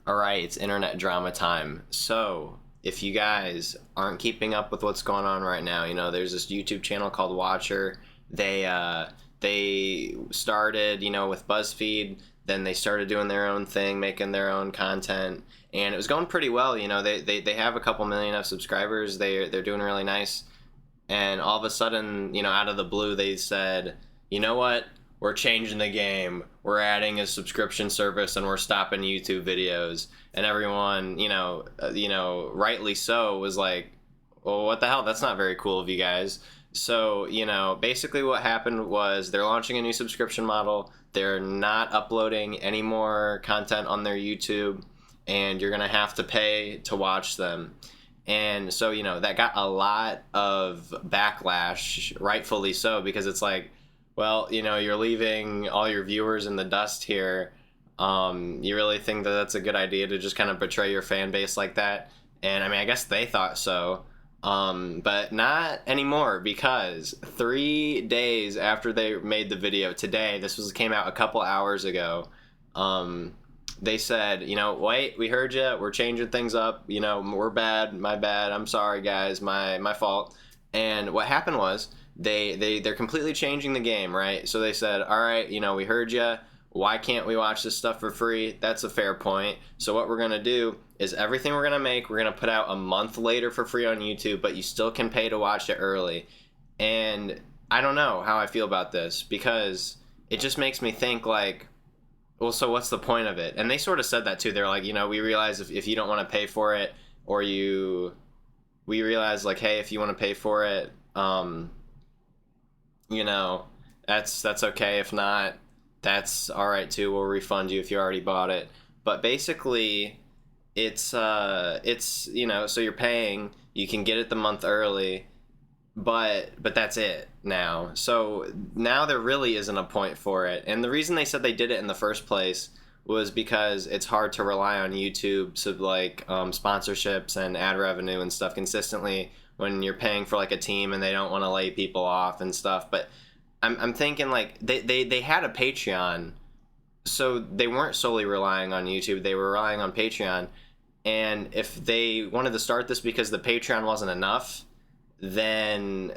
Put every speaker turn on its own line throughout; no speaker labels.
All right, it's internet drama time. So, if you guys aren't keeping up with what's going on right now, there's this YouTube channel called Watcher. They started, with BuzzFeed, then they started doing their own thing, making their own content, and it was going pretty well. They have a couple million of subscribers. They're doing really nice. And all of a sudden, out of the blue, they said, you know what? We're changing the game. We're adding a subscription service, and we're stopping YouTube videos. And everyone, rightly so, was like, well, what the hell? That's not very cool of you guys. So, basically what happened was they're launching a new subscription model. They're not uploading any more content on their YouTube, and you're going to have to pay to watch them. And so, that got a lot of backlash, rightfully so, because it's like, well, you're leaving all your viewers in the dust here. You really think that that's a good idea to just kind of betray your fan base like that? And I mean, I guess they thought so, but not anymore, because 3 days after they made the video today, came out a couple hours ago. They said, wait, we heard you. We're changing things up. We're bad. My bad. I'm sorry, guys. My fault. And what happened was they're completely changing the game, right? So they said, all right, we heard you. Why can't we watch this stuff for free? That's a fair point. So what we're going to do is everything we're going to make, we're going to put out a month later for free on YouTube, but you still can pay to watch it early. And I don't know how I feel about this, because it just makes me think like, well, so what's the point of it? And they sort of said that too. They're like, we realize if you don't want to pay for it, or we realize like, hey, if you want to pay for it, that's okay. If not, that's all right too. We'll refund you if you already bought it. But basically, it's so you're paying, you can get it the month early, but that's it now. So now there really isn't a point for it. And the reason they said they did it in the first place was because it's hard to rely on YouTube sponsorships and ad revenue and stuff consistently when you're paying for like a team and they don't want to lay people off and stuff. But I'm thinking like they had a Patreon, so they weren't solely relying on YouTube. They were relying on Patreon. And if they wanted to start this because the Patreon wasn't enough, then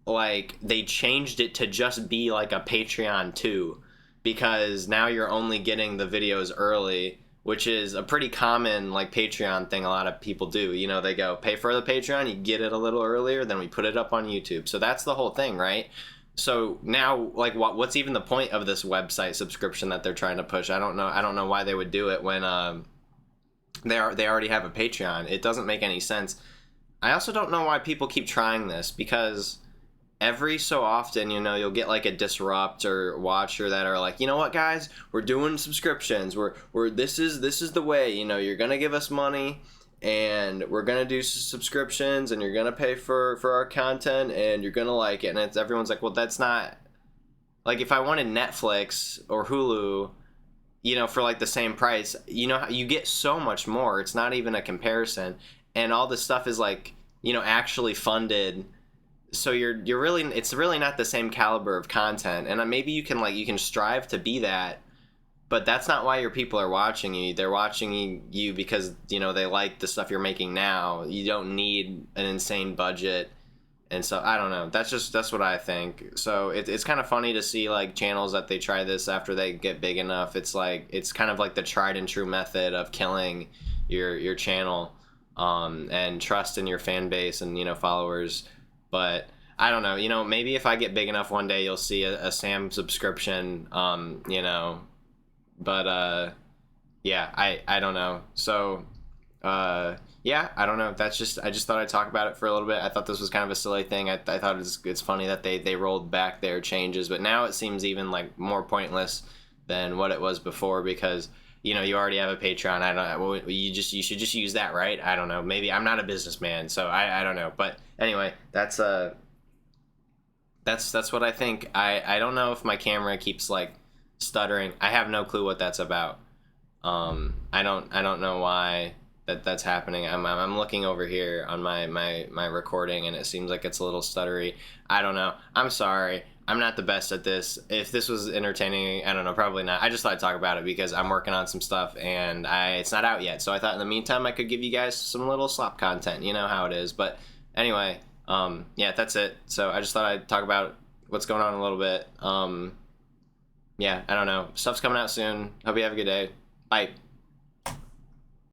like they changed it to just be like a Patreon too, because now you're only getting the videos early, which is a pretty common like Patreon thing a lot of people do. They go pay for the Patreon, you get it a little earlier, then we put it up on YouTube. So that's the whole thing, right? So now, like, what's even the point of this website subscription that they're trying to push? I don't know why they would do it when they already have a Patreon. It doesn't make any sense. I also don't know why people keep trying this, because every so often, you'll get like a Disrupt or Watcher that are like, you know what, guys, we're doing subscriptions. This is the way. You're gonna give us money, and we're gonna do subscriptions, and you're gonna pay for our content, and you're gonna like it. And everyone's like, well, that's not like, if I wanted Netflix or Hulu, for like the same price, you get so much more. It's not even a comparison, and all this stuff is like, actually funded. So you're really, it's really not the same caliber of content. And maybe you can strive to be that, but that's not why your people are watching you. They're watching you because, they like the stuff you're making now. You don't need an insane budget. And so, I don't know. That's what I think. So it's kind of funny to see like channels that they try this after they get big enough. It's like, it's kind of like the tried and true method of killing your channel, and trust in your fan base and, followers. But I don't know, maybe if I get big enough one day, you'll see a Sam subscription, but yeah, I don't know. So yeah, I don't know. I just thought I'd talk about it for a little bit. I thought this was kind of a silly thing. I thought it's funny that they rolled back their changes, but now it seems even like more pointless than what it was before, because you already have a Patreon. I don't know. You should just use that, right? I don't know. Maybe I'm not a businessman, so I don't know. But anyway, that's what I think. I don't know if my camera keeps like stuttering. I have no clue what that's about. I don't know why that's happening. I'm looking over here on my recording, and it seems like it's a little stuttery. I don't know. I'm sorry. I'm not the best at this. If this was entertaining, I don't know, probably not. I just thought I'd talk about it because I'm working on some stuff and it's not out yet. So I thought in the meantime I could give you guys some little slop content. You know how it is. But anyway, yeah, that's it. So I just thought I'd talk about what's going on a little bit. Yeah, I don't know. Stuff's coming out soon. Hope you have a good day. Bye.